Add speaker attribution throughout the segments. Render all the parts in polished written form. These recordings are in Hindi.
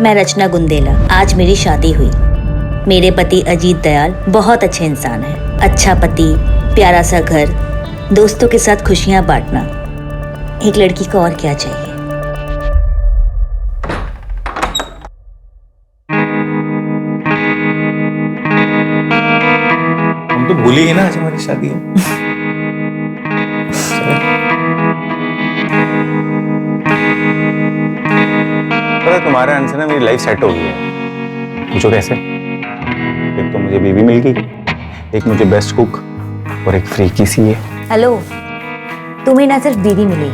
Speaker 1: मैं रचना गुंदेला। आज मेरी शादी हुई। मेरे पति अजीत दयाल बहुत अच्छे इंसान हैं। अच्छा पति, प्यारा सा घर, दोस्तों के साथ खुशियां बांटना। एक लड़की को और क्या चाहिए।
Speaker 2: हम तो भूल ही गए ना आज हमारी शादी है। पता तुम्हारे आने से ना मेरी लाइफ सेट हो गई है। पूछो कैसे? एक तो मुझे बीवी मिल गई, एक मुझे बेस्ट कुक और एक फ्रीकी सी है।
Speaker 1: हेलो, तुम्हें ना सिर्फ बीवी मिली,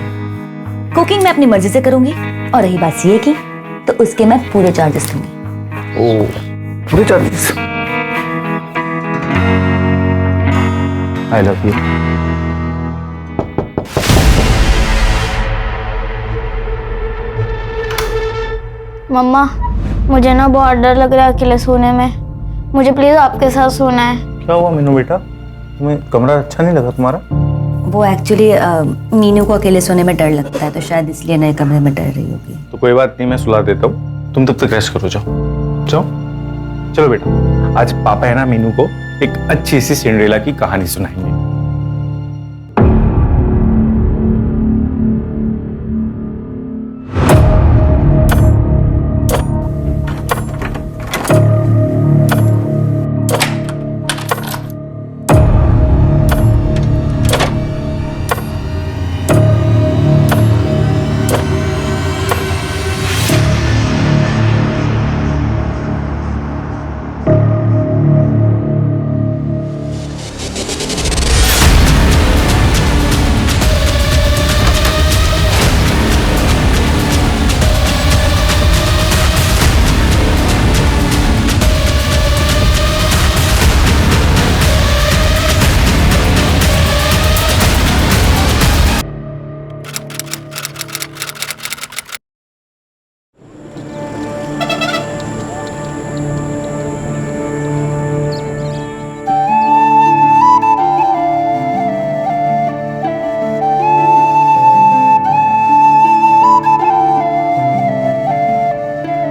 Speaker 1: कुकिंग मैं अपनी मर्जी से करूंगी, और रही बात सीए की तो उसके मैं पूरे चार्जेस लूंगी।
Speaker 2: ओ, पूरे चार्जेस? I love you.
Speaker 3: मम्मा, मुझे ना बहुत डर लग रहा है अकेले सोने में। मुझे प्लीज आपके साथ सोना है।
Speaker 2: क्या हुआ मीनू बेटा, तुम्हें कमरा अच्छा नहीं लगा तुम्हारा?
Speaker 1: वो एक्चुअली मीनू को अकेले सोने में डर लगता है, तो शायद इसलिए नए कमरे में डर रही होगी।
Speaker 2: तो कोई बात नहीं, मैं सुला देता हूँ, तुम तब तक रेस्ट करो। जाओ जाओ, चलो बेटा। आज पापा है ना मीनू को एक अच्छी सी सिंड्रेला की कहानी सुनाएंगे।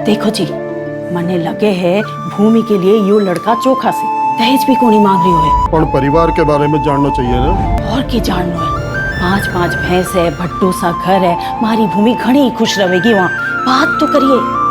Speaker 4: देखो जी, मने लगे है भूमि के लिए यो लड़का चोखा से दहेज भी कोनी मांग रही है।
Speaker 5: और परिवार के बारे में जानना चाहिए ना।
Speaker 4: और की जानना है? 5-5 भैंस है, भट्टू सा घर है, हमारी भूमि घनी खुश रहेगी वहाँ। बात तो करिए।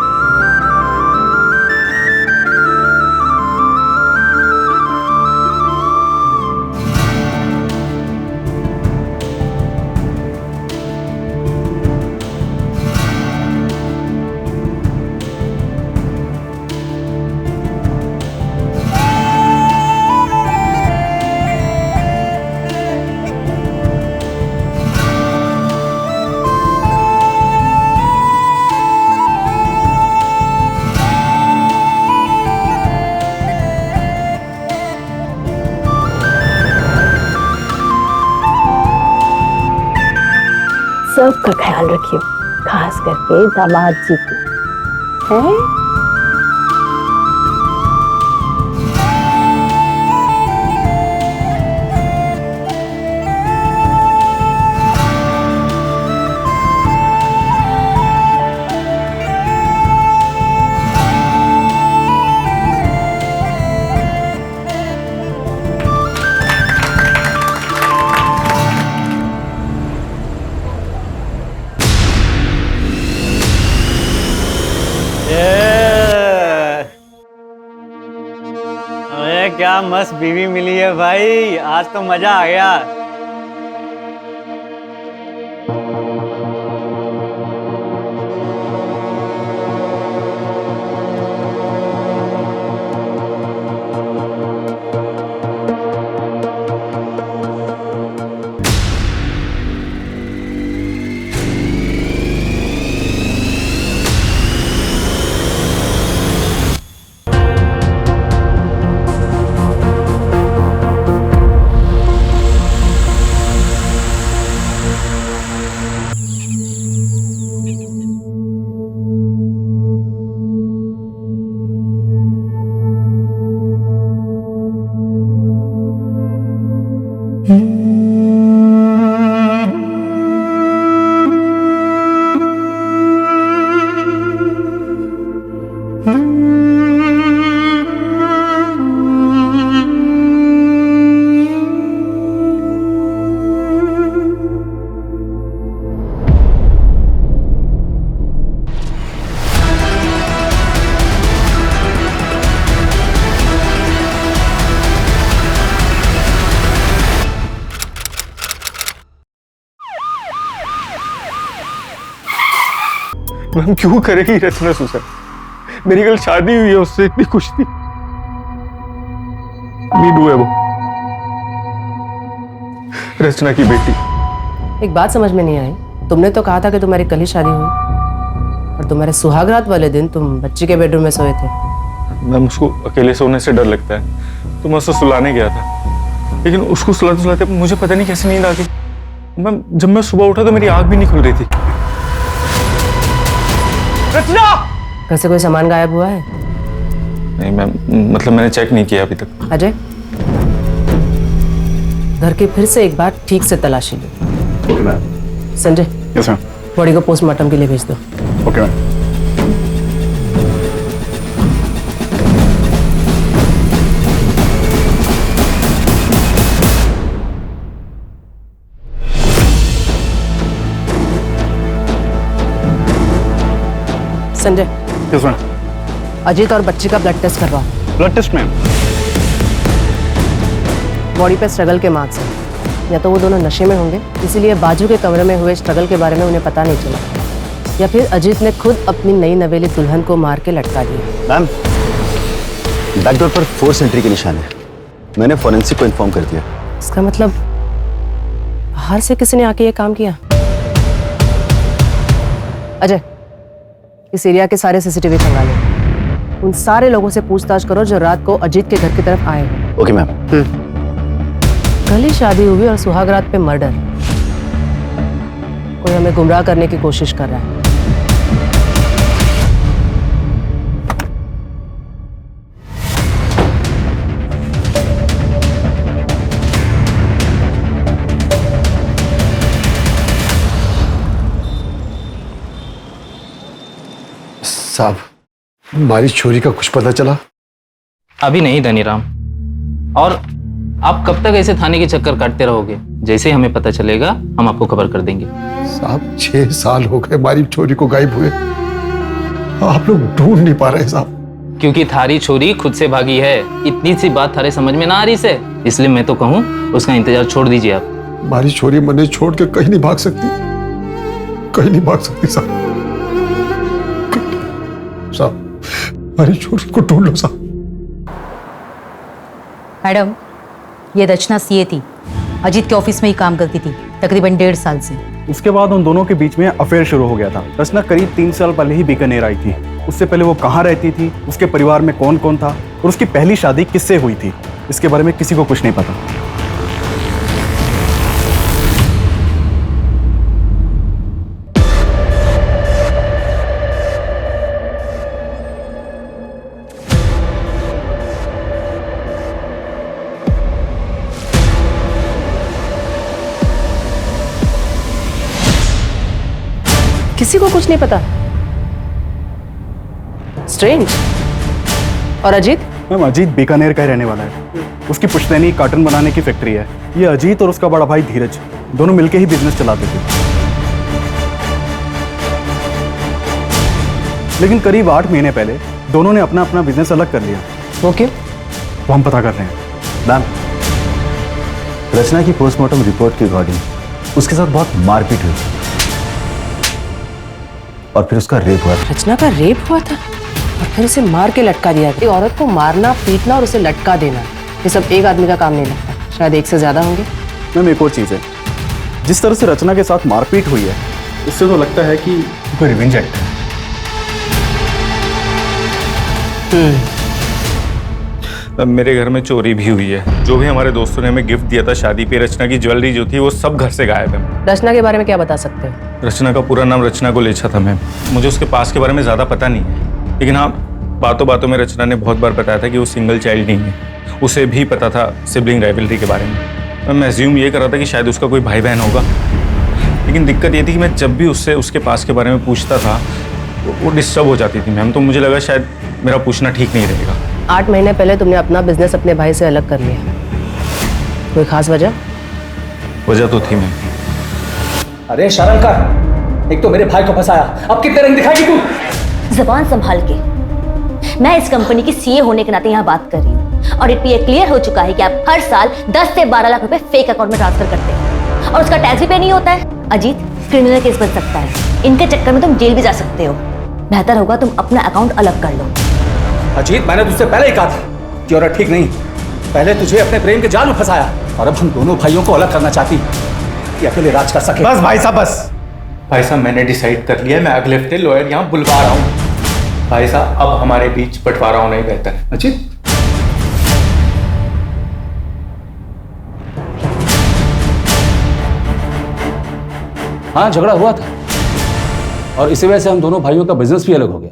Speaker 4: सबका ख्याल रखियो, खास करके दामाद जी को। हैं?
Speaker 6: अरे क्या मस्त बीवी मिली है भाई, आज तो मजा आ गया।
Speaker 2: मैम क्यों करेगी रचना सुसाइड? मेरी कल शादी हुई है उससे, इतनी खुश थी। नीडू है वो, रचना की बेटी।
Speaker 7: एक बात समझ में नहीं आई, तुमने तो कहा था कि तुम्हारी कल ही शादी हुई और तुम्हारे सुहागरात वाले दिन तुम बच्ची के बेडरूम में सोए थे।
Speaker 2: मैम उसको अकेले सोने से डर लगता है तो मैं उसको सुलाने गया था, लेकिन उसको सुलाते सुलाते मुझे पता नहीं कैसे नींद आ गई। मैम जब मैं सुबह उठा तो मेरी आंख भी नहीं खुल रही थी। रचना!
Speaker 7: घर से कोई सामान गायब हुआ है?
Speaker 2: नहीं मैम, मतलब मैंने चेक नहीं किया अभी तक।
Speaker 7: अजय, घर की फिर से एक बार ठीक से तलाशी लो। Sanjay,
Speaker 5: yes ma'am.
Speaker 7: बॉडी को पोस्टमार्टम के लिए भेज दो।
Speaker 5: Okay ma'am.
Speaker 7: Sanjay,
Speaker 5: yes ma'am.
Speaker 7: Ajit और बच्ची का ब्लड टेस्ट करवाओ।
Speaker 5: Blood test ma'am.
Speaker 7: बॉडी पे स्ट्रगल के मार्क्स हैं। या तो वो दोनों नशे में होंगे, इसीलिए बाजू के कमरे में हुए स्ट्रगल के बारे में उन्हें पता नहीं चला, या फिर अजीत ने खुद अपनी नई नवेली दुल्हन को मार के लटका दिया।
Speaker 8: मैम, बैकडोर पर फोर्स एंट्री के निशान है। मैंने फॉरेंसिक को इन्फॉर्म कर दिया।
Speaker 7: इसका मतलब बाहर से किसी ने आके ये काम किया। अजय, इस एरिया के सारे सीसीटीवी खंगालो। उन सारे लोगों से पूछताछ करो जो रात को अजीत के घर की तरफ आए हो।
Speaker 8: Okay ma'am.
Speaker 7: कल ही शादी हुई और सुहागरात पे मर्डर। कोई हमें गुमराह करने की कोशिश कर रहा है।
Speaker 5: साहब, हमारी चोरी का कुछ पता चला?
Speaker 9: अभी नहीं धनीराम, और आप कब तक ऐसे थाने के चक्कर काटते रहोगे? जैसे ही हमें पता चलेगा हम आपको खबर कर देंगे।
Speaker 5: साहब 6 साल हो गए हमारी चोरी को गायब हुए, आप लोग ढूंढ नहीं पा रहे साहब।
Speaker 9: क्योंकि थारी छोरी खुद से भागी है। इतनी सी बात थारे समझ में ना आ रही से, इसलिए मैं तो कहूँ उसका इंतजार छोड़ दीजिए आप।
Speaker 5: हमारी चोरी मने छोड़ के कहीं नहीं भाग सकती, कहीं नहीं भाग सकती साहब। साहब हमारी चोरी को ढूंढ लो साहब।
Speaker 10: मैडम, ये रचना सीए थी, अजीत के ऑफिस में ही काम करती थी तकरीबन 1.5 साल से।
Speaker 11: उसके बाद उन दोनों के बीच में अफेयर शुरू हो गया था। रचना करीब 3 साल पहले ही बीकानेर आई थी। उससे पहले वो कहाँ रहती थी, उसके परिवार में कौन कौन था और उसकी पहली शादी किससे हुई थी, इसके बारे में किसी को कुछ नहीं पता।
Speaker 7: किसी को कुछ नहीं पता। स्ट्रेंज। और अजीत?
Speaker 11: मैम, अजीत बीकानेर का ही रहने वाला है। उसकी पुश्तैनी कार्टन बनाने की फैक्ट्री है। ये अजीत और उसका बड़ा भाई धीरज दोनों मिलकर ही बिजनेस चलाते थे। लेकिन करीब 8 महीने पहले दोनों ने अपना अपना बिजनेस अलग कर लिया।
Speaker 7: वो क्यों?
Speaker 11: वो हम पता कर रहे हैं।
Speaker 8: मैम, रचना की पोस्टमार्टम रिपोर्ट के अकॉर्डिंग उसके साथ बहुत मारपीट हुई और फिर उसका रेप हुआ।
Speaker 7: रचना का रेप हुआ था और फिर उसे मार के लटका दिया। एक औरत को मारना, पीटना और उसे लटका देना, ये सब एक आदमी का काम नहीं लगता, शायद एक से ज्यादा होंगे।
Speaker 11: मैम, एक और चीज़ है, जिस तरह से रचना के साथ मारपीट हुई है उससे तो लगता है कि कोई रिवेंज एक्ट है।
Speaker 2: मेरे घर में चोरी भी हुई है। जो भी हमारे दोस्तों ने हमें गिफ्ट दिया था शादी पे, रचना की ज्वेलरी जो थी वो सब घर से गायब है।
Speaker 7: रचना के बारे में क्या बता सकते हैं?
Speaker 2: रचना का पूरा नाम रचना गोलेछा था मैम। मुझे उसके पास के बारे में ज़्यादा पता नहीं है, लेकिन हाँ, बातों बातों में रचना ने बहुत बार बताया था कि वो सिंगल चाइल्ड नहीं है। उसे भी पता था सिबलिंग राइवलरी के बारे में। मैं एज्यूम ये कर रहा था कि शायद उसका कोई भाई बहन होगा, लेकिन दिक्कत ये थी कि मैं जब भी उससे उसके पास के बारे में पूछता था वो डिस्टर्ब हो जाती थी मैम। तो मुझे लगा शायद मेरा पूछना ठीक नहीं रहेगा।
Speaker 7: 8 महीने पहले तुमने अपना बिजनेस अपने भाई से अलग कर लिया, कोई खास वजह?
Speaker 2: वजह तो थी मैम।
Speaker 6: अरे शर्म कर, एक तो मेरे भाई को फंसाया, अब कितने रंग दिखाएगी तू?
Speaker 1: जबान संभाल के। मैं इस कंपनी की सीए होने के नाते यहाँ बात कर रही हूँ और ये क्लियर हो चुका है कि आप हर साल 10 से 12 लाख रुपए फेक अकाउंट में ट्रांसफर करते हैं और उसका टैक्स भी पे नहीं होता है। अजीत, क्रिमिनल केस बन सकता है, इनके चक्कर में तुम जेल भी जा सकते हो। बेहतर होगा तुम अपना अकाउंट अलग कर लो।
Speaker 6: अजीत, मैंने तुझसे पहले ही कहा था कि औरत ठीक नहीं। पहले तुझे अपने प्रेम के जाल में फंसाया और अब हम दोनों भाइयों को अलग करना चाहती कि अकेले राज कर सके।
Speaker 2: बस भाई साहब, बस। भाई साहब, मैंने डिसाइड कर लिया है, मैं अगले हफ्ते लॉयर यहाँ बुलवा रहा हूँ। भाई साहब, अब हमारे बीच बंटवारा होना ही बेहतर है।
Speaker 6: अजीत, हाँ, झगड़ा हुआ था और इसी वजह से हम दोनों भाइयों का बिजनेस भी अलग हो गया,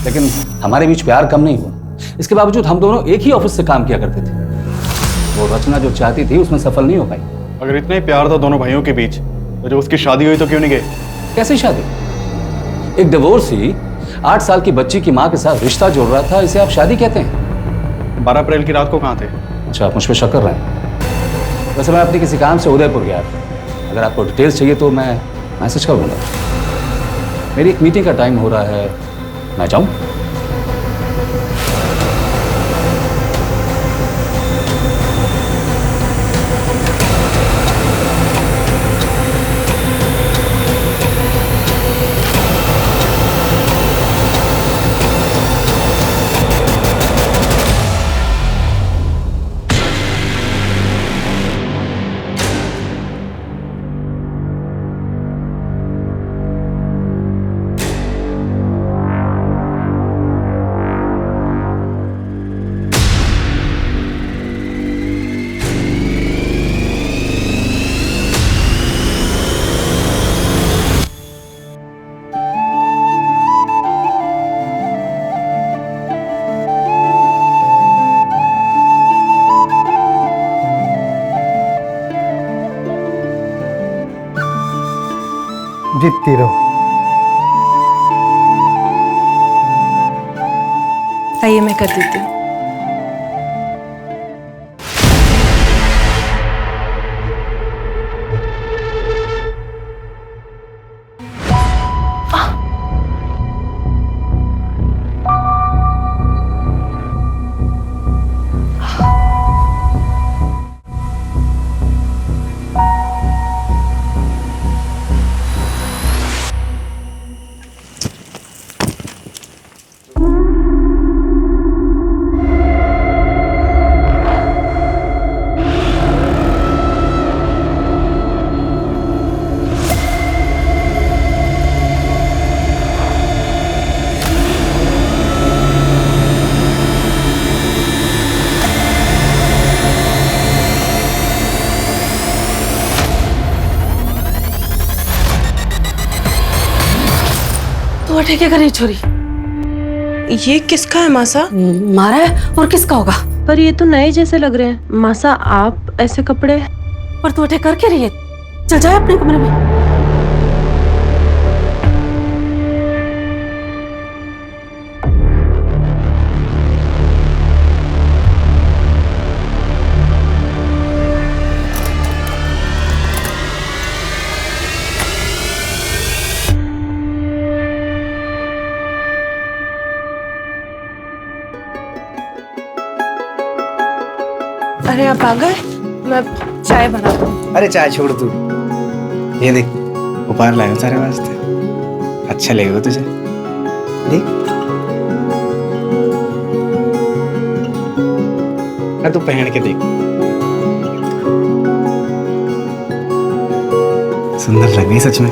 Speaker 6: लेकिन हमारे बीच प्यार कम नहीं हुआ। इसके बावजूद हम दोनों एक ही ऑफिस से काम किया करते थे। वो रचना जो चाहती थी उसमें सफल नहीं हो पाई।
Speaker 11: अगर इतना ही प्यार था दोनों भाइयों के बीच तो जब उसकी शादी हुई तो क्यों नहीं गए?
Speaker 6: कैसी शादी? एक डिवोर्सी 8 साल की बच्ची की माँ के साथ रिश्ता जोड़ रहा था, इसे आप शादी कहते हैं?
Speaker 11: 12 अप्रैल की रात को कहाँ थे?
Speaker 6: अच्छा, आप मुझ पर शक कर रहे हैं? वैसे मैं अपने किसी काम से उदयपुर गया था, अगर आपको डिटेल्स चाहिए तो मैं मैसेज कर दूंगा। मेरी एक मीटिंग का टाइम हो रहा है, मैं जाऊं?
Speaker 5: जीतती रहो।
Speaker 12: आइए, मैं कर देती हूँ।
Speaker 13: क्या कर रही छोरी? ये किसका है मासा?
Speaker 12: मारा है और किसका होगा?
Speaker 13: पर ये तो नए जैसे लग रहे हैं। मासा, आप ऐसे कपड़े?
Speaker 12: पर तू अटैक कर क्या रही है? चल जाए अपने कमरे में।
Speaker 13: अरे आप आ गए, मैं चाय बना दूँ।
Speaker 14: अरे चाय छोड़ तू, ये देख उपहार लाया सारे वास्ते, अच्छा लगेगा तुझे। देख, तू पहन के देख, सुंदर लग रही सच में।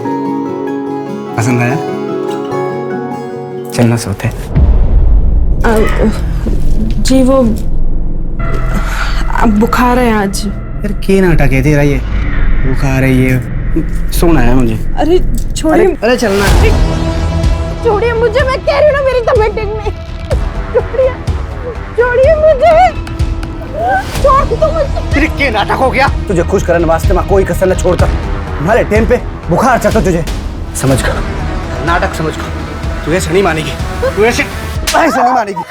Speaker 14: पसंद आया? चलना सोते।
Speaker 13: जी वो अब बुखार है आज।
Speaker 14: यार के नाटक है तेरा, ये बुखार है, ये सोना है मुझे।
Speaker 13: अरे छोड़िए।
Speaker 14: अरे चलना,
Speaker 13: छोड़िए मुझे, मैं कह रही हूँ ना मेरी तबीयत ठीक नहीं। छोड़िए, छोड़िए मुझे, छोड़ दो मुझे।
Speaker 14: तेरे के नाटक हो गया? तुझे खुश करने वास्ते मैं कोई कसर न छोड़ता। तुम्हारे टाइम पे बुखार चढ़ता तुझे, समझ कर नाटक समझ कर। तू ऐसे नहीं मानेगी, तू ऐसे ऐसे नहीं मानेगी।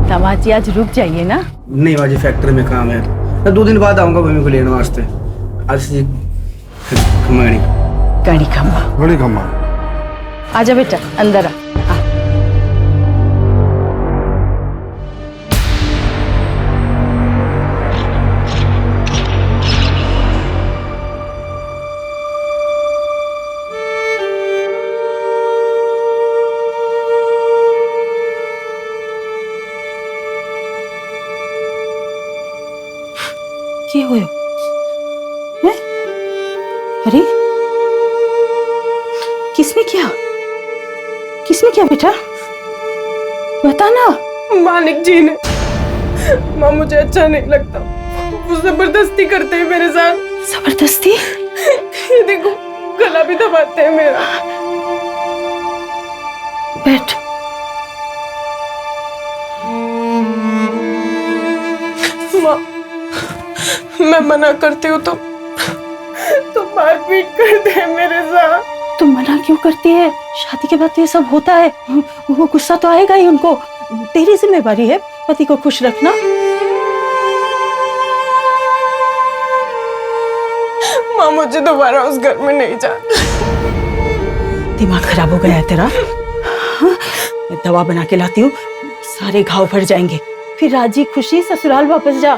Speaker 4: दामाद जी आज रुक जाइए ना।
Speaker 14: नहीं बाजी, फैक्ट्री में काम है, मैं 2 दिन बाद आऊंगा भूमि को लेने वास्ते। आज से खम्मा
Speaker 4: कड़ी खम्मा
Speaker 5: बड़ी खम्मा।
Speaker 4: आजा बेटा अंदर आ। क्या हुआ? हैं? अरे किसने किया? किसने किया बेटा? बता ना।
Speaker 13: मालिक जी ने। माँ मुझे अच्छा नहीं लगता, वो जबरदस्ती करते हैं मेरे साथ।
Speaker 4: जबरदस्ती?
Speaker 13: ये देखो गला भी दबाते हैं मेरा।
Speaker 4: बैठ।
Speaker 13: माँ मैं मना करती हूँ तो मारपीट करते हैं मेरे साथ।
Speaker 4: तुम मना क्यों करती है? शादी के बाद तो ये सब होता है, वो गुस्सा तो आएगा ही उनको। तेरी जिम्मेवारी है पति को खुश रखना।
Speaker 13: माँ मुझे दोबारा उस घर में नहीं जा।
Speaker 4: दिमाग खराब हो गया है तेरा? हाँ? दवा बना के लाती हूँ, सारे घाव भर जाएंगे, फिर राजी खुशी ससुराल वापस जा।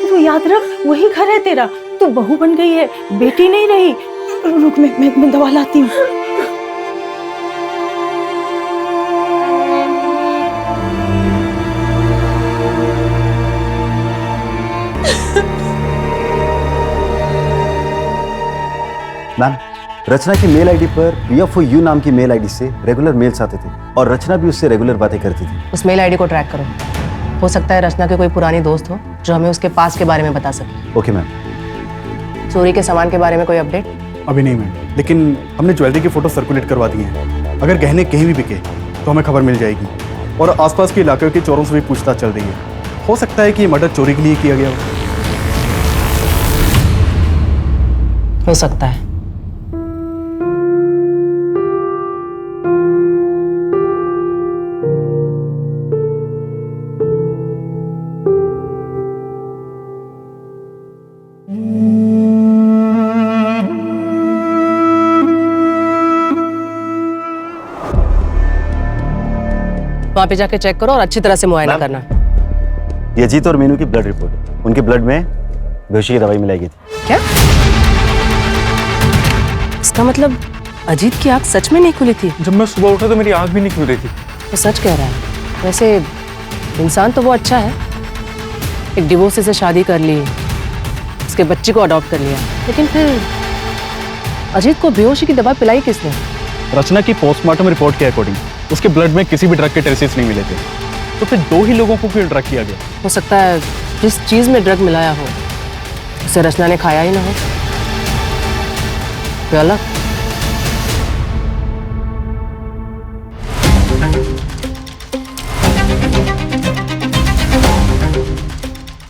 Speaker 4: तू याद रख वही घर है तेरा, तू बहू बन गई है, बेटी नहीं रही। रुक मैं दवा लाती हूँ।
Speaker 8: मैम, रचना की मेल आईडी पर PFOU नाम की मेल आईडी से रेगुलर मेल्स आते थे और रचना भी उससे रेगुलर बातें करती थी।
Speaker 7: उस मेल आईडी को ट्रैक करो, हो सकता है रचना के कोई पुरानी दोस्त हो जो हमें उसके पास के बारे में बता सके।
Speaker 8: Okay ma'am.
Speaker 7: चोरी के सामान के बारे में कोई अपडेट?
Speaker 11: अभी नहीं मैम, लेकिन हमने ज्वेलरी की फोटो सर्कुलेट करवा दी हैं। अगर गहने कहीं भी बिके तो हमें खबर मिल जाएगी। और आसपास के इलाके के चोरों से भी पूछताछ चल रही है। हो सकता है कि ये मर्डर चोरी के लिए किया गया
Speaker 7: हो सकता है। वहां पे जाके चेक करो और अच्छी तरह से मुआयना करना।
Speaker 8: ये अजीत और मीनू की ब्लड रिपोर्ट, उनके ब्लड में बेहोशी की दवाई मिलाई गई थी।
Speaker 7: क्या? इसका मतलब अजीत की आंख सच में नहीं खुली थी?
Speaker 2: जब मैं सुबह उठा तो मेरी आंख भी नहीं खुल रही थी।
Speaker 7: वो सच कह रहा है। वैसे इंसान तो वो अच्छा है, एक डिवोर्सी से शादी कर ली, उसके बच्चे को अडॉप्ट कर लिया, लेकिन फिर अजीत को बेहोशी की दवा पिलाई किसने?
Speaker 11: रचना की पोस्टमार्टम रिपोर्ट के अकॉर्डिंग उसके ब्लड में किसी भी ड्रग के ट्रेसेस नहीं मिले थे। तो फिर 2 ही लोगों को क्यों ड्रग किया गया?
Speaker 7: हो सकता है जिस चीज में ड्रग मिलाया हो उसे रचना ने खाया ही ना हो। कोई अलग?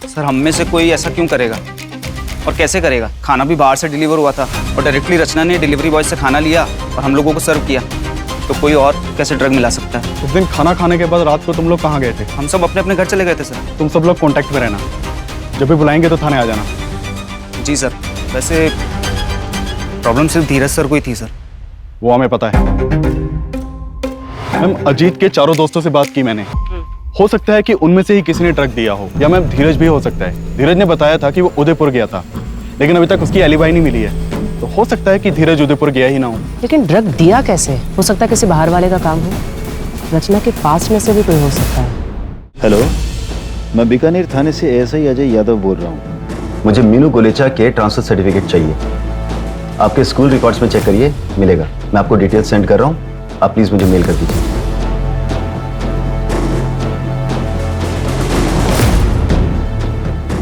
Speaker 14: सर हम में से कोई ऐसा क्यों करेगा और कैसे करेगा? खाना भी बाहर से डिलीवर हुआ था और डायरेक्टली रचना ने डिलीवरी बॉय से खाना लिया और हम लोगों को सर्व किया। तो कोई और कैसे ड्रग मिला सकता है?
Speaker 11: उस दिन खाना खाने के बाद रात को तुम लोग कहाँ गए थे?
Speaker 14: हम सब अपने अपने घर चले गए थे सर।
Speaker 11: तुम सब लोग कांटेक्ट में रहना, जब भी बुलाएंगे तो थाने आ जाना।
Speaker 14: जी सर। वैसे प्रॉब्लम सिर्फ धीरज सर को ही थी सर।
Speaker 11: वो हमें पता है मैम। अजीत के चारों दोस्तों से बात की मैंने, हो सकता है कि उनमें से ही किसी ने ड्रग दिया हो, या मैम धीरज भी हो सकता है। धीरज ने बताया था कि वो उदयपुर गया था, लेकिन अभी तक उसकी एलिबाई नहीं मिली है। तो हो सकता है कि धीरज उदयपुर गया ही ना हो।
Speaker 7: लेकिन ड्रग दिया कैसे? हो सकता है किसी बाहर वाले का काम हो, रचना के पास में से भी कोई हो सकता है।
Speaker 8: हेलो, मैं बीकानेर थाने से ASI अजय यादव बोल रहा हूँ। मुझे मीनू गोलेचा के ट्रांसफर सर्टिफिकेट चाहिए। आपके स्कूल रिकॉर्ड्स में चेक करिए, मिलेगा। मैं आपको डिटेल सेंड कर रहा हूँ, आप प्लीज मुझे मेल कर दीजिए।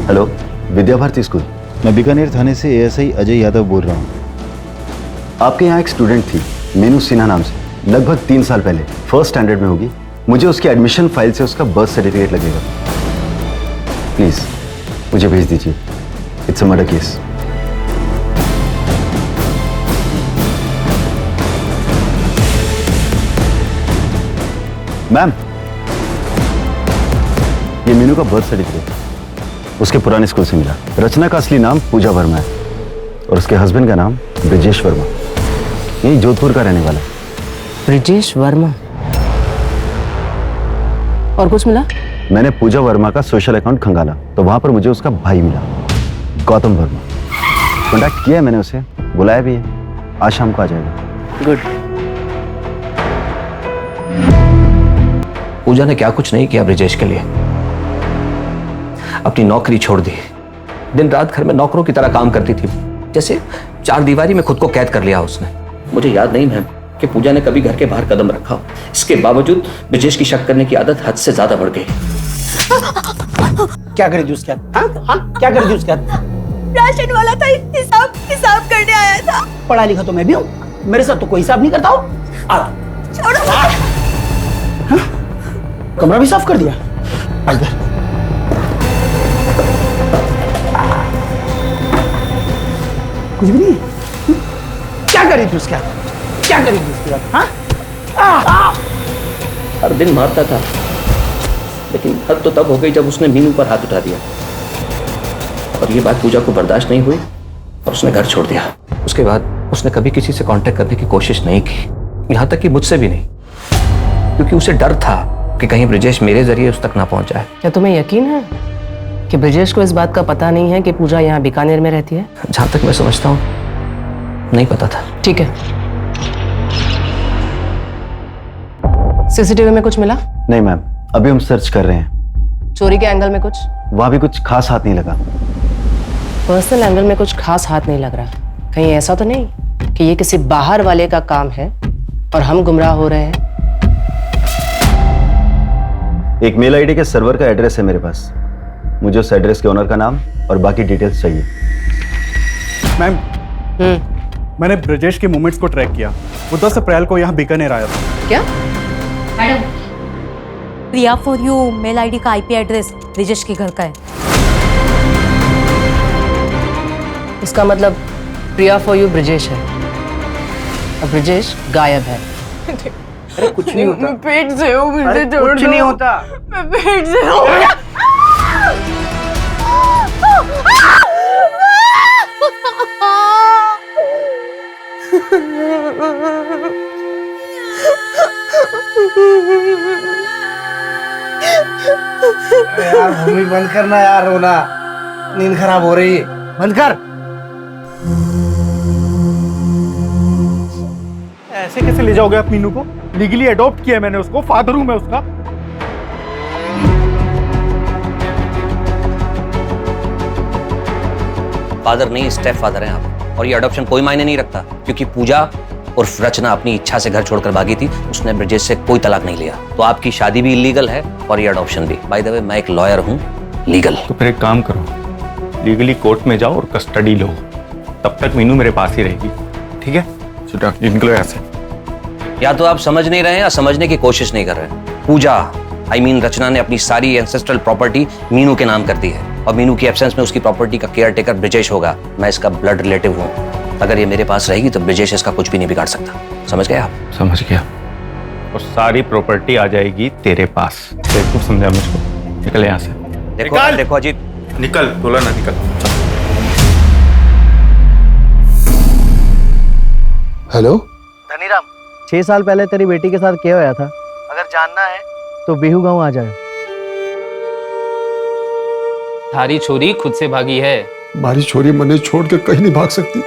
Speaker 8: Hello, Vidya Bharati school. मैं बीकानेर थाने से एएसआई अजय यादव बोल रहा हूँ। आपके यहाँ एक स्टूडेंट थी मीनू सिन्हा नाम से, लगभग 3 साल पहले, फर्स्ट स्टैंडर्ड में होगी। मुझे उसकी एडमिशन फाइल से उसका बर्थ सर्टिफिकेट लगेगा। प्लीज मुझे भेज दीजिए। It's a murder case. Ma'am, ये मीनू का बर्थ सर्टिफिकेट उसके पुराने स्कूल से मिला। रचना का असली नाम पूजा वर्मा है और उसके हस्बैंड का नाम ब्रिजेश वर्मा, यही जोधपुर का रहने वाला।
Speaker 7: ब्रिजेश वर्मा। और कुछ मिला?
Speaker 8: मैंने पूजा वर्मा का सोशल अकाउंट खंगाला तो वहां पर मुझे उसका भाई मिला, गौतम वर्मा। कॉन्टैक्ट किया है मैंने उसे, बुलाया भी है। आज शाम को आ जाएगा।
Speaker 7: गुड।
Speaker 15: पूजा ने क्या कुछ नहीं किया ब्रिजेश के लिए। अपनी नौकरी छोड़ दी, दिन रात घर में नौकरों की तरह काम करती थी, जैसे 4 दीवारी में खुद को कैद कर लिया उसने। मुझे याद नहीं मैम कि पूजा ने कभी घर के बाहर कदम रखा हो। इसके बावजूद ब्रिजेश की शक करने की आदत हद से ज्यादा बढ़ गई।
Speaker 16: क्या करी थी उसके हाथ? हाँ? क्या करी थी उसके हाथ?
Speaker 13: राशन वाला था, हिसाब करने आया था।
Speaker 16: पढ़ा लिखा तो मैं भी हूँ, मेरे साथ तो कोई हिसाब नहीं करता हूँ। कमरा भी साफ कर दिया। इधर कुछ भी नहीं। क्या करी थी उसके हाथ? क्या करी थी उसके हाथ? हाँ?
Speaker 15: हर दिन मारता था, लेकिन हद तो तब हो गई जब उसने मीनू पर हाथ उठा दिया। और ये बात पूजा को बर्दाश्त नहीं हुई और उसने घर छोड़ दिया। उसके बाद उसने कभी किसी से कांटेक्ट करने की कोशिश नहीं की, यहां तक कि मुझसे भी नहीं, क्योंकि उसे डर था कि कहीं ब्रिजेश मेरे जरिए उस तक ना पहुंच जाए।
Speaker 7: क्या तुम्हें यकीन है कि ब्रिजेश को इस बात का पता नहीं है कि पूजा यहाँ बीकानेर में रहती है?
Speaker 15: जहां तक मैं समझता हूँ नहीं पता था।
Speaker 7: ठीक है। सीसीटीवी में कुछ मिला?
Speaker 8: नहीं मैम, अभी हम सर्च कर रहे हैं।
Speaker 7: चोरी के एंगल में कुछ?
Speaker 8: वहां भी कुछ खास हाथ नहीं लगा।
Speaker 7: पर्सनल एंगल में कुछ खास हाथ नहीं लग रहा। कहीं ऐसा तो नहीं कि ये किसी बाहर वाले का काम है और हम गुमराह हो रहे हैं?
Speaker 8: एक मेल आईडी के सर्वर का एड्रेस है मेरे पास। मुझे उस एड्रेस के ओनर का नाम और बाकी डिटेल्स चाहिए।
Speaker 11: मैम, मैंने ब्रिजेश के मूवमेंट्स को ट्रैक किया। वो 10 अप्रैल को यहाँ बीकानेर आया था।
Speaker 7: क्या?
Speaker 10: Madam, Priya for you mail ID का आईपी एड्रेस ब्रिजेश के घर का है।
Speaker 7: इसका मतलब प्रिया फॉर यू ब्रिजेश है और ब्रिजेश गायब है।
Speaker 16: अरे कुछ नहीं होता।
Speaker 13: मैं पेट से हूँ, मुझे छोड़ दो।
Speaker 16: कुछ नहीं होता।
Speaker 13: मैं पेट से हूँ।
Speaker 16: यार भूमि बंद करना यार, रोना, नींद खराब हो रही है, बंद कर।
Speaker 11: ऐसे कैसे ले जाओगे आप मीनू को? लीगली अडॉप्ट किया मैंने उसको, फादर हूं मैं उसका।
Speaker 15: फादर नहीं, स्टेप फादर हैं आप। और ये अडॉप्शन कोई मायने नहीं रखता, क्योंकि पूजा और रचना अपनी इच्छा से घर छोड़कर भागी थी। उसने ब्रिजेश से कोई तलाक नहीं लिया, तो आपकी शादी भी इलीगल है और ये अडॉप्शन भी। बाय द वे, मैं एक लॉयर हूँ, लीगल।
Speaker 2: तो फिर एक काम करो, लीगली कोर्ट में जाओ और कस्टडी लो, तब तक मीनू मेरे पास ही रहेगी। ठीक है? चलो निकलो यहाँ से।
Speaker 15: या तो आप समझ नहीं रहे हैं या समझने की कोशिश नहीं कर रहे हैं। पूजा रचना ने अपनी सारी एंसेस्ट्रल प्रॉपर्टी मीनू के नाम कर दी है और मीनू की एब्सेंस में उसकी प्रॉपर्टी का केयर टेकर ब्रिजेश होगा। मैं इसका ब्लड रिलेटिव हूँ। अगर ये मेरे पास रहेगी तो ब्रिजेश इसका कुछ भी नहीं बिगाड़ सकता। समझ गए आप?
Speaker 2: समझ गया। और सारी प्रॉपर्टी आ जाएगी तेरे पास। देखो, समझा मुझको। निकल यहाँ से।
Speaker 15: देखो अजीत,
Speaker 2: निकल, बोला ना निकल।
Speaker 5: हेलो
Speaker 16: धनीराम, 6 साल पहले तेरी बेटी के साथ क्या होया था? अगर जानना है तो बिहू गांव आ जाए।
Speaker 9: थारी छोरी खुद से भागी है।
Speaker 5: हमारी छोरी मने छोड़ के कहीं नहीं भाग सकती।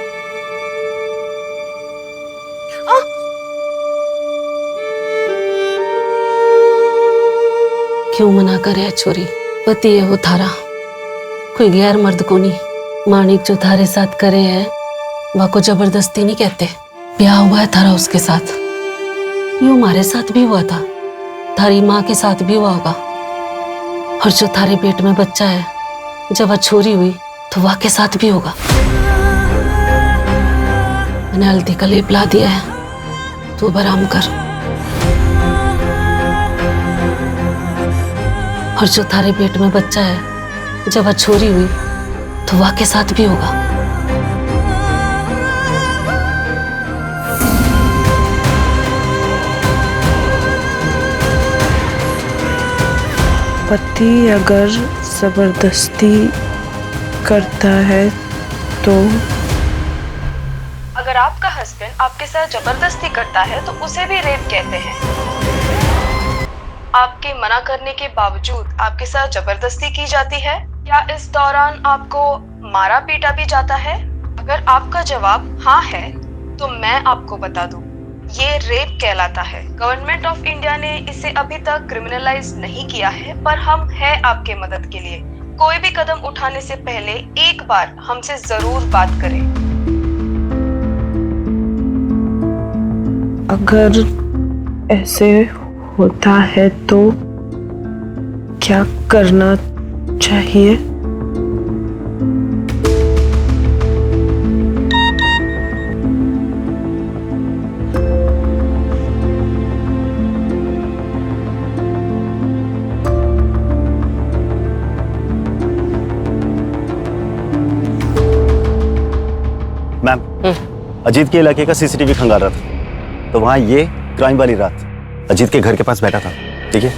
Speaker 12: क्यों मना करे छोरी? पति है वो थारा, कोई गैर मर्द को नहीं। माणिक जो थारे साथ करे है वह को जबरदस्ती नहीं कहते। ब्याह हुआ है थारा उसके साथ, यूं हमारे साथ भी हुआ था, थारी माँ के साथ भी हुआ होगा। और जो थारे पेट में बच्चा है जब वह छोरी हुई तो वाह के साथ भी होगा। मैंने हल्दी का लेप ला दिया है, तू अब आराम कर। और जो थारे पेट में बच्चा है, जब वह छोरी हुई तो वाह के साथ भी होगा।
Speaker 17: पति अगर जबरदस्ती करता है तो
Speaker 18: अगर आपका हस्बैंड आपके साथ जबरदस्ती करता है तो उसे भी रेप कहते हैं। आपके मना करने के बावजूद आपके साथ जबरदस्ती की जाती है? क्या इस दौरान आपको मारा पीटा भी जाता है? अगर आपका जवाब हाँ है तो मैं आपको बता दूं, ये रेप कहलाता है। गवर्नमेंट ऑफ इंडिया ने इसे अभी तक क्रिमिनलाइज नहीं किया है, पर हम हैं आपके मदद के लिए। कोई भी कदम उठाने से पहले एक बार हमसे जरूर बात करें।
Speaker 17: अगर ऐसे होता है तो क्या करना चाहिए?
Speaker 8: मैम, अजीत के इलाके का सीसीटीवी खंगाल रहा था, तो वहां ये क्राइम वाली रात अजीत के घर के पास बैठा था। ठीक है,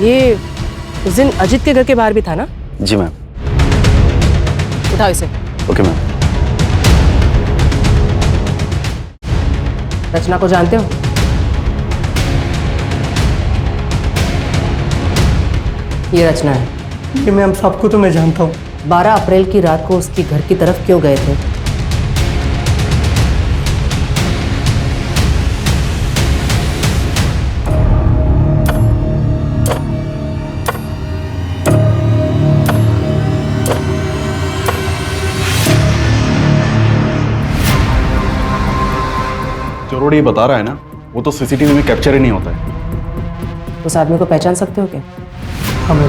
Speaker 7: ये उस दिन अजीत के घर के बाहर भी था ना?
Speaker 8: जी मैम।
Speaker 7: उठाओ इसे।
Speaker 8: Okay ma'am.
Speaker 7: रचना को जानते हो? ये रचना है।
Speaker 16: कि मैम सबको तो मैं जानता हूँ।
Speaker 7: 12 अप्रैल की रात को उसकी घर की तरफ क्यों गए थे?
Speaker 11: चोरोड़ी ये बता रहा है ना, वो तो सीसीटीवी में कैप्चर ही नहीं होता है।
Speaker 7: उस आदमी को पहचान सकते हो क्या?
Speaker 16: हमें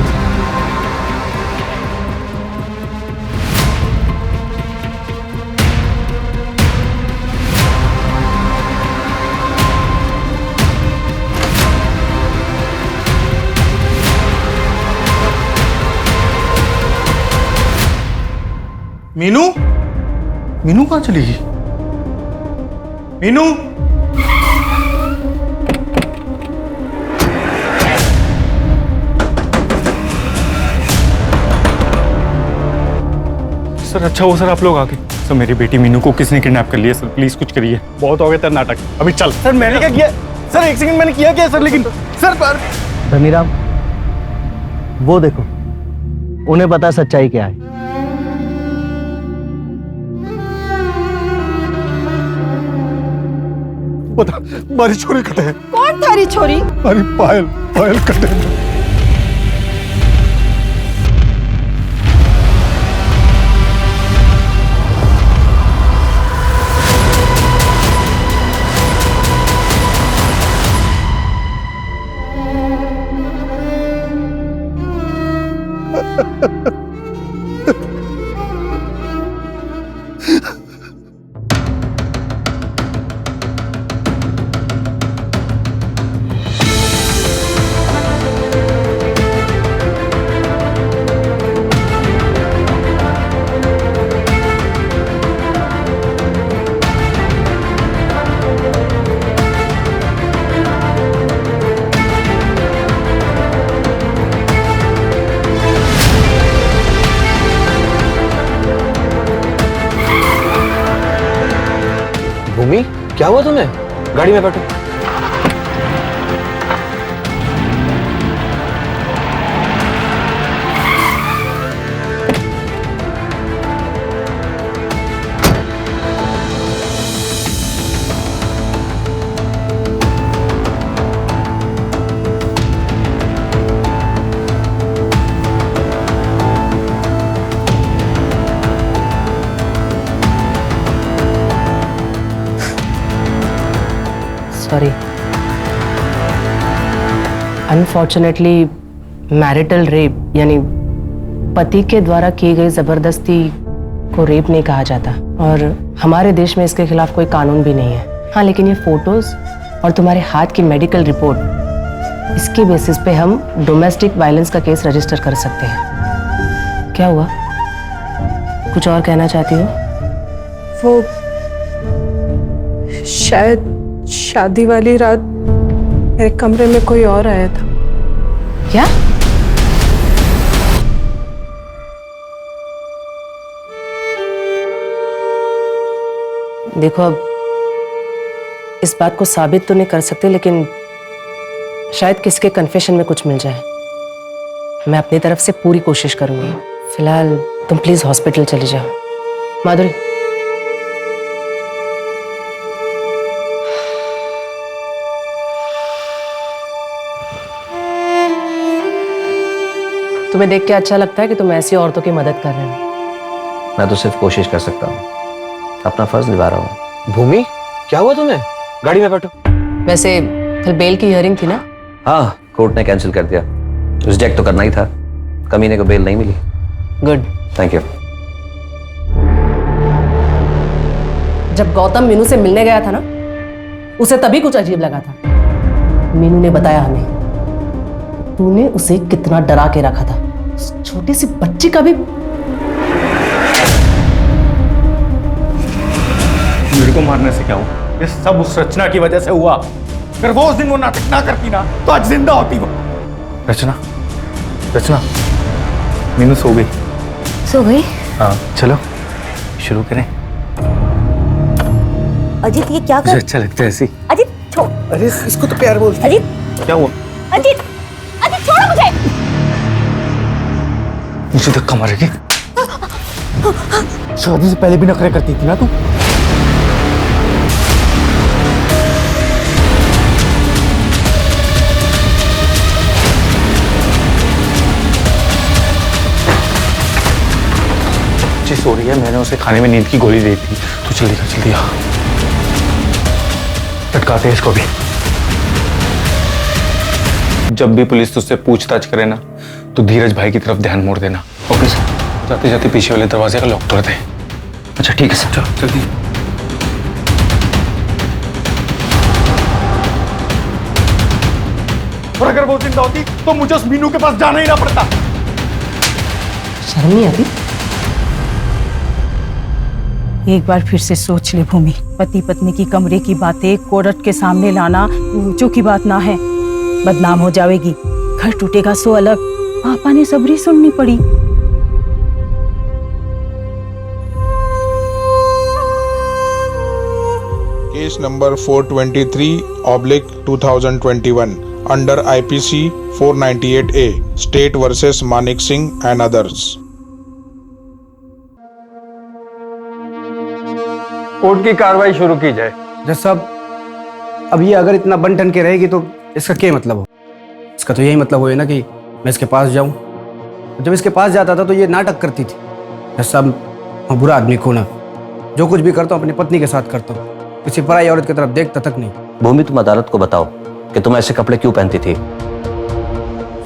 Speaker 2: मीनू, मीनू कहाँ चली गई? मीनू, सर अच्छा हो सर आप लोग आके। सर मेरी बेटी मीनू को किसने किडनैप कर लिया सर, प्लीज कुछ करिए।
Speaker 11: बहुत हो गया तेरा नाटक, अभी चल।
Speaker 2: सर मैंने क्या किया सर? एक सेकंड, मैंने किया क्या सर? लेकिन सर पर
Speaker 19: धनीराम, वो देखो, उन्हें पता सच्चाई क्या है।
Speaker 5: बता, हमारी छोरी कटे है।
Speaker 13: कौन थारी छोरी?
Speaker 5: अरे पायल, पायल कटे है।
Speaker 19: भूमि, क्या हुआ तुम्हें? गाड़ी में बैठो।
Speaker 7: सॉरी। अनफॉर्चुनेटली मैरिटल रेप यानी पति के द्वारा की गई जबरदस्ती को रेप नहीं कहा जाता और हमारे देश में इसके खिलाफ कोई कानून भी नहीं है। हाँ, लेकिन ये फोटोज और तुम्हारे हाथ की मेडिकल रिपोर्ट, इसके बेसिस पे हम डोमेस्टिक वायलेंस का केस रजिस्टर कर सकते हैं। क्या हुआ, कुछ और कहना चाहती हो?
Speaker 17: वो शायद शादी वाली रात मेरे कमरे में कोई और आया था।
Speaker 7: क्या? देखो, अब इस बात को साबित तो नहीं कर सकते, लेकिन शायद किसके कन्फेशन में कुछ मिल जाए। मैं अपनी तरफ से पूरी कोशिश करूंगी। फिलहाल तुम प्लीज हॉस्पिटल चले जाओ। माधुरी, तुम्हें देख के अच्छा लगता है कि तुम ऐसी औरतों की मदद कर रहे हो।
Speaker 15: मैं तो सिर्फ कोशिश कर सकता हूँ, अपना फर्ज निभा रहा हूँ।
Speaker 19: भूमि, क्या हुआ तुम्हें? गाड़ी में बैठो।
Speaker 7: वैसे कल बेल की हियरिंग थी ना?
Speaker 15: हाँ, कोर्ट ने कैंसिल कर दिया। रिजेक्ट तो करना ही था, कमीने को बेल नहीं मिली।
Speaker 7: Good,
Speaker 15: thank you.
Speaker 7: जब गौतम मीनू से मिलने गया था ना, उसे तभी कुछ अजीब लगा था। मीनू ने बताया हमें तूने उसे कितना डरा के रखा था। उस छोटी सी बच्ची का भी।
Speaker 2: मेरे को मारने से क्या हुआ? ये सब उस रचना की वजह से हुआ। अगर वो उस दिन वो नाटक ना करती ना तो आज जिंदा होती वो। रचना, रचना, मीनू सो गई।
Speaker 1: सो गई?
Speaker 2: हाँ, चलो शुरू करें।
Speaker 1: अजीत, ये क्या कर?
Speaker 2: मुझे अच्छा लगता है ऐसी।
Speaker 1: अजीत छोड़।
Speaker 2: अरे इसको तो प्यार बोलते।
Speaker 1: अजीत,
Speaker 2: क्या हुआ?
Speaker 1: अजीत, अजीत छोड़ो मुझे।
Speaker 2: मुझे धक्का मारेगी? शादी से पहले भी नखरे करती थी ना तू। सो रही है, मैंने उसे खाने में नींद की गोली दी थी। तो जल्दी कर, जल्दी आ, लटकाते हैं इसको भी। जब भी पुलिस तुझसे पूछताछ करे ना तो धीरज भाई की तरफ ध्यान मोड़ देना। Okay sir. जाते जाते पीछे वाले दरवाजे का लॉक तोड़ दे।
Speaker 15: अच्छा ठीक है सर।
Speaker 2: चलो जल्दी। और अगर वो जिंदा होती तो मुझे उस मीनू के पास जाना ही ना पड़ता।
Speaker 7: शर्म नहीं आती?
Speaker 4: एक बार फिर से सोच ले भूमि, पति पत्नी की कमरे की बातें कोर्ट के सामने लाना ऊंचों की बात ना है। बदनाम हो जाएगी, घर टूटेगा सो अलग। पापा ने सबरी सुननी पड़ी।
Speaker 20: Case number 423/2021 under IPC 498A state versus Manik Singh and others.
Speaker 11: Court की कार्रवाई शुरू की जाए।
Speaker 16: जज साहब, अब ये अगर इतना बन ठन के रहेगी तो इसका क्या मतलब हो? इसका तो यही मतलब हुआ ना कि मैं इसके पास जाऊं। जब इसके पास जाता था तो ये नाटक करती थी। जज साहब, मैं बुरा आदमी को ना, जो कुछ भी करता हूँ अपनी पत्नी के साथ करता हूँ, किसी पराई औरत की तरफ देखता तक नहीं।
Speaker 15: भूमि, तुम अदालत को बताओ कि तुम ऐसे कपड़े क्यों पहनती थी?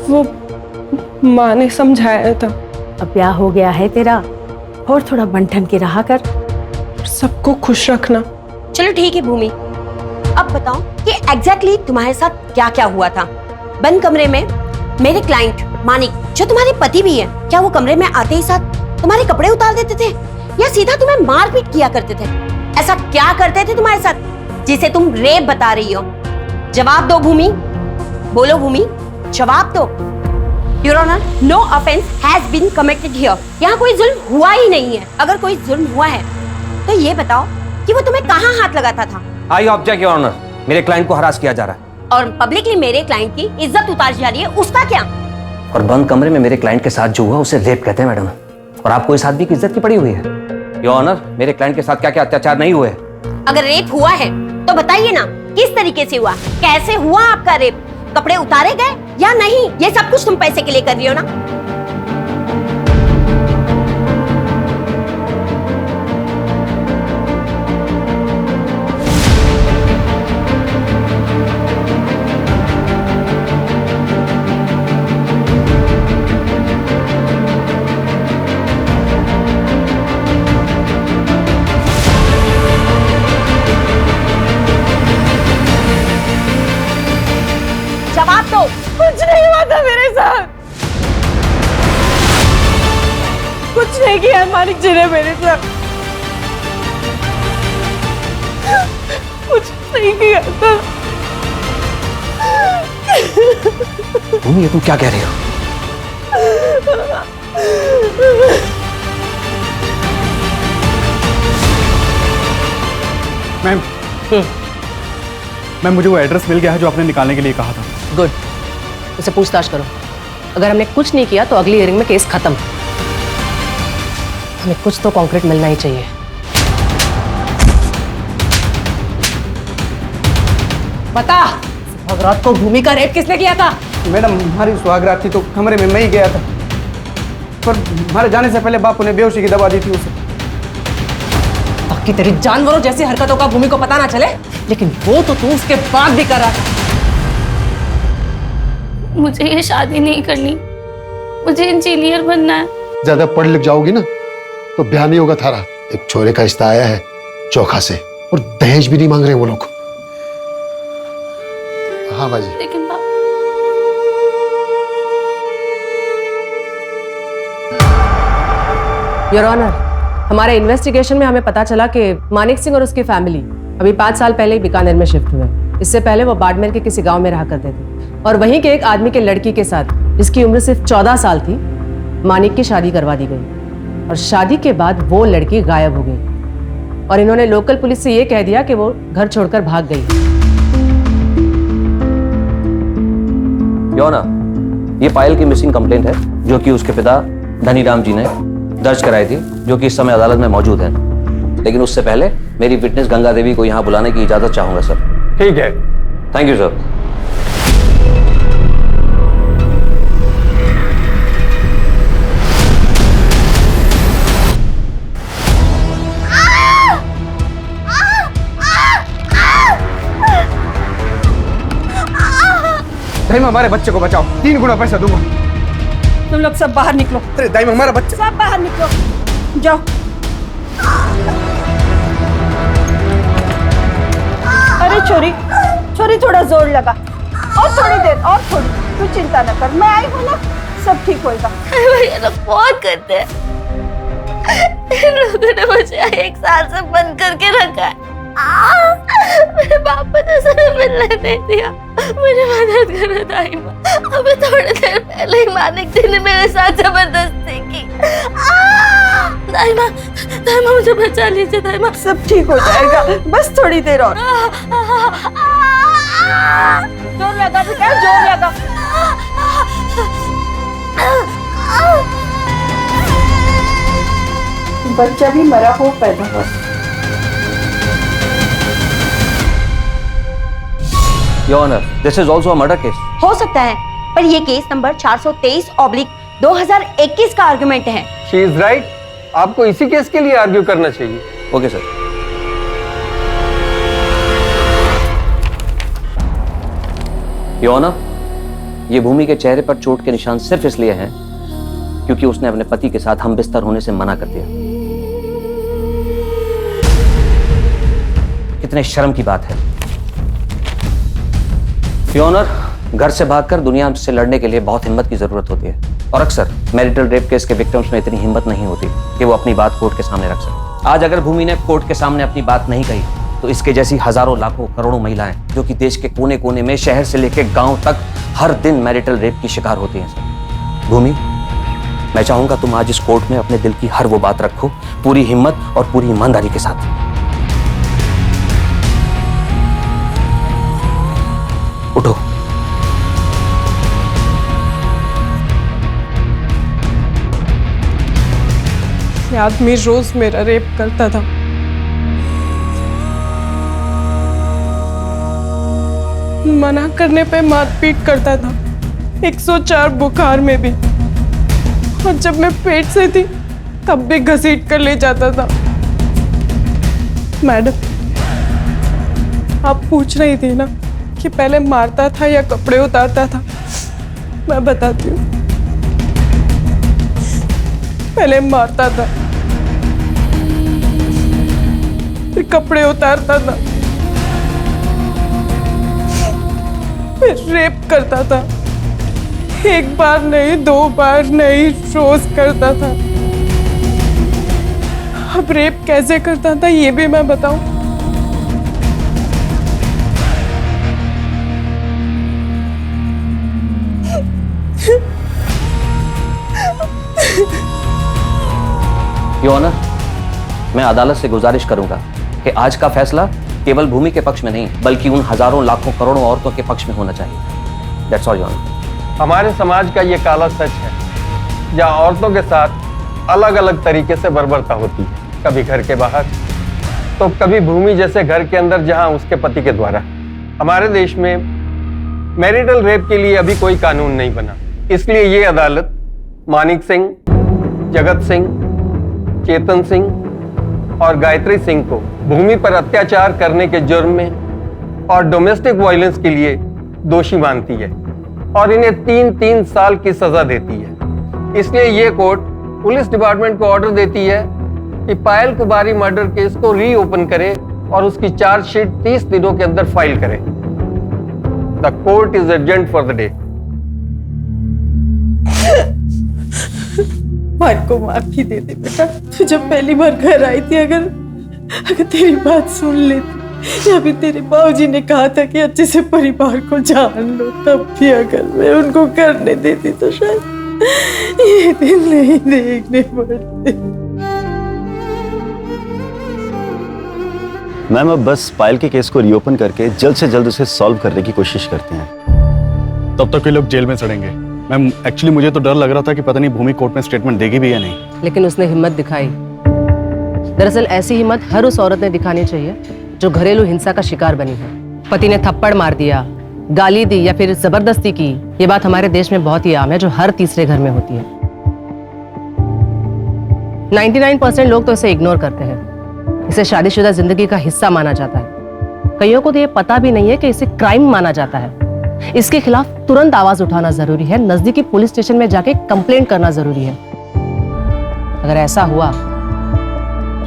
Speaker 17: वो माँ ने समझाया था।
Speaker 4: अब ब्याह हो गया है तेरा, और थोड़ा बन ठन के रहा कर,
Speaker 17: सबको खुश रखना।
Speaker 21: चलो ठीक है भूमि, अब बताओ कि एग्जैक्टली तुम्हारे साथ क्या क्या हुआ था। बंद कमरे में मेरे क्लाइंट मानिक, जो तुम्हारे पति भी है, क्या वो कमरे में आते ही साथ तुम्हारे कपड़े उतार देते थे या सीधा तुम्हें मारपीट किया करते थे? ऐसा क्या करते थे तुम्हारे साथ जिसे तुम रेप बता रही हो? जवाब दो भूमि, बोलो भूमि, जवाब दो। Your Honor, no offense has been committed here. यहाँ कोई जुल्म हुआ ही नहीं है। अगर कोई जुल्म हुआ है तो ये बताओ कि वो तुम्हें कहाँ हाथ लगाता था?
Speaker 15: आई ऑब्जेक्ट योर ऑनर, मेरे क्लाइंट को हरास किया जा रहा है।
Speaker 21: और पब्लिकली मेरे क्लाइंट की इज्जत उतारी जा रही है, उसका क्या?
Speaker 15: और बंद कमरे में मेरे क्लाइंट के साथ जो हुआ उसे रेप कहते हैं मैडम। और आपको इस आदमी की इज्जत की पड़ी हुई है। योर ऑनर, मेरे क्लाइंट के साथ क्या क्या अत्याचार नहीं हुए?
Speaker 21: अगर रेप हुआ है तो बताइए ना, किस तरीके से हुआ, कैसे हुआ आपका रेप? कपड़े उतारे गए या नहीं? ये सब कुछ तुम पैसे के लिए कर रही हो ना?
Speaker 13: मानिक जी ने मेरे साथ कुछ नहीं किया था।
Speaker 16: भूमि, ये तुम क्या कह रही हो?
Speaker 11: मैम मैम, मुझे वो एड्रेस मिल गया है जो आपने निकालने के लिए कहा था।
Speaker 7: गुड, उसे पूछताछ करो। अगर हमने कुछ नहीं किया तो अगली हियरिंग में केस खत्म। हमें कुछ तो कॉन्क्रीट मिलना ही चाहिए। बता, सुहागरात को भूमि का रेप किसने किया था?
Speaker 16: मैडम, हमारी सुहागरात थी तो कमरे में मैं ही गया था, पर हमारे जाने से पहले बापू ने बेहोशी की दवा दी थी उसे।
Speaker 7: बाकी तेरी जानवरों जैसी हरकतों का भूमि को पता ना चले, लेकिन वो तो तू उसके बाद भी कर रहा था।
Speaker 12: मुझे ये शादी नहीं करनी, मुझे इंजीनियर बनना है।
Speaker 5: ज्यादा पढ़ लिख जाओगी ना तो ब्याह नहीं होगा थारा। एक छोरे का रिश्ता आया है चोखा से, और दहेज भी नहीं मांग रहे वो लोग। हाँ बाजी।
Speaker 12: लेकिन
Speaker 7: योर ऑनर, हमारे इन्वेस्टिगेशन में हमें पता चला कि मानिक सिंह और उसकी फैमिली अभी 5 साल पहले ही बीकानेर में शिफ्ट हुए। इससे पहले वो बाड़मेर के किसी गांव में रहा करते थे और वहीं के एक आदमी के लड़की के साथ, जिसकी उम्र सिर्फ 14 साल थी, मानिक की शादी करवा दी गई। और शादी के बाद वो लड़की गायब हो गई और इन्होंने लोकल पुलिस से ये कह दिया कि वो घर छोड़कर भाग गई।
Speaker 15: योना, ये पायल की मिसिंग कंप्लेंट है जो कि उसके पिता धनीराम जी ने दर्ज कराई थी, जो कि इस समय अदालत में मौजूद है। लेकिन उससे पहले मेरी विटनेस गंगा देवी को यहाँ बुलाने की इजाजत चाहूंगा सर।
Speaker 16: ठीक है।
Speaker 15: Thank you sir.
Speaker 16: दाइमा, हमारे बच्चे को बचाओ, 3 गुना पैसा दूंगा।
Speaker 13: तुम लोग सब बाहर निकलो।
Speaker 16: अरे दाइमा, हमारा बच्चा।
Speaker 13: सब बाहर निकलो, जाओ। अरे छोरी, छोरी थोड़ा जोर लगा, और थोड़ी देर, और थोड़ी। तू चिंता न कर, मैं आई हूँ ना, सब ठीक होएगा।
Speaker 12: ये लोग बहुत करते हैं। इन लोगों ने मुझे 1 साल से बंद करके रखा है। मेरे पापा ने मुझे मिलने नहीं दिया। मुझे मदद करो दाइमा। अभी थोड़ी देर पहले ही मानिक जी ने मेरे साथ जबरदस्ती की। दाइमा, दाइमा मुझे बचा लीजिए दाइमा।
Speaker 13: सब ठीक हो जाएगा, बस थोड़ी देर और। जोर लगा बेटा, जोर लगा। बच्चा भी मरा हो पैदा हुआ।
Speaker 15: Your honour, this is also a murder case.
Speaker 21: हो सकता है, पर ये केस नंबर 423/2021 का आर्गुमेंट है।
Speaker 3: She is right. आपको इसी केस के लिए आर्ग्यू करना चाहिए।
Speaker 15: Okay sir. योर ऑनर, ये भूमि के चेहरे पर चोट के निशान सिर्फ इसलिए हैं क्योंकि उसने अपने पति के साथ हम बिस्तर होने से मना कर दिया। कितने शर्म की बात है। योर ऑनर, घर से भागकर दुनिया से लड़ने के लिए बहुत हिम्मत की जरूरत होती है, और अक्सर मैरिटल रेप केस के विक्टिम्स में इतनी हिम्मत नहीं होती कि वो अपनी बात कोर्ट के सामने रख सके। आज अगर भूमि ने कोर्ट के सामने अपनी बात नहीं कही तो इसके जैसी हजारों लाखों करोड़ों महिलाएं जो कि देश के कोने कोने में, शहर से लेकर गांव तक हर दिन मैरिटल रेप की शिकार होती हैं। सर भूमि, मैं चाहूंगा तुम आज इस कोर्ट में अपने दिल की हर वो बात रखो, पूरी हिम्मत और पूरी ईमानदारी के साथ। उठो।
Speaker 17: ये आदमी रोज मेरा रेप करता था। मना करने पे मारपीट करता था, 104 बुखार में भी, और जब मैं पेट से थी तब भी घसीट कर ले जाता था। मैडम, आप पूछ रही थी ना कि पहले मारता था या कपड़े उतारता था। मैं बताती हूँ, पहले मारता था, फिर कपड़े उतारता था, फिर रेप करता था। 1 बार नहीं, 2 बार नहीं, रोज करता था। अब रेप कैसे करता था ये भी मैं बताऊं?
Speaker 15: योर ऑनर, मैं अदालत से गुजारिश करूंगा कि आज का फैसला केवल भूमि के पक्ष में नहीं बल्कि उन हजारों लाखों करोड़ों औरतों के पक्ष में होना चाहिए। That's all your honour.
Speaker 3: हमारे समाज का ये काला सच है, जहाँ औरतों के साथ अलग अलग तरीके से बर्बरता होती है, कभी घर के बाहर तो कभी भूमि जैसे घर के अंदर जहाँ उसके पति के द्वारा। हमारे देश में मैरिटल रेप के लिए अभी कोई कानून नहीं बना, इसलिए ये अदालत मानिक सिंह, जगत सिंह, चेतन सिंह और गायत्री सिंह को भूमि पर अत्याचार करने के जुर्म में और डोमेस्टिक वायलेंस के लिए दोषी मानती है और इन्हें 3-3 साल की सजा देती है। इसलिए ये कोर्ट पुलिस डिपार्टमेंट को ऑर्डर देती है कि पायल कुमारी मर्डर केस को रीओपन करे और उसकी चार्जशीट 30 दिनों के अंदर फाइल करे। The court is urgent for the day.
Speaker 17: मान को माफी दे दे बेटा, तू जब पहली बार घर आई थी अगर तेरी बात सुन लेती या फिर तेरे बाबूजी ने कहा था कि अच्छे से परिवार को जान लो, तब भी अगर मैं उनको करने देती तो शायद ये दिन नहीं देखने पड़ते।
Speaker 8: मैम अब बस पायल के केस को रीओपन करके जल्द से जल्द उसे सॉल्व करने की कोशिश करते हैं।
Speaker 11: तब तक ये लोग जेल में सड़ेंगे। मैम एक्चुअली मुझे तो डर लग रहा था कि पता नहीं भूमि कोर्ट में स्टेटमेंट देगी भी या नहीं।
Speaker 7: लेकिन उसने हिम्मत दिखाई। दरअसल ऐसी हिम्मत हर उस औरत ने दिखानी चाहिए जो घरेलू हिंसा का शिकार बनी है। पति ने थप्पड़ मार दिया, गाली दी या फिर जबरदस्ती की, ये बात हमारे देश में बहुत ही आम है, जो हर तीसरे घर में होती है। 99% लोग तो इसे इग्नोर करते हैं। इसे शादीशुदा जिंदगी का हिस्सा माना जाता है। कईयों को तो ये पता भी नहीं है कि इसे क्राइम माना जाता है। इसके खिलाफ तुरंत आवाज उठाना जरूरी है, नजदीकी पुलिस स्टेशन में जाके कंप्लेंट करना जरूरी है। अगर ऐसा हुआ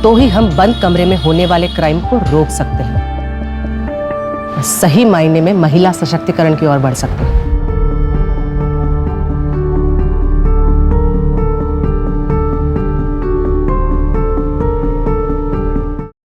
Speaker 7: तो ही हम बंद कमरे में होने वाले क्राइम को रोक सकते हैं, सही मायने में महिला सशक्तिकरण की ओर बढ़ सकते हैं।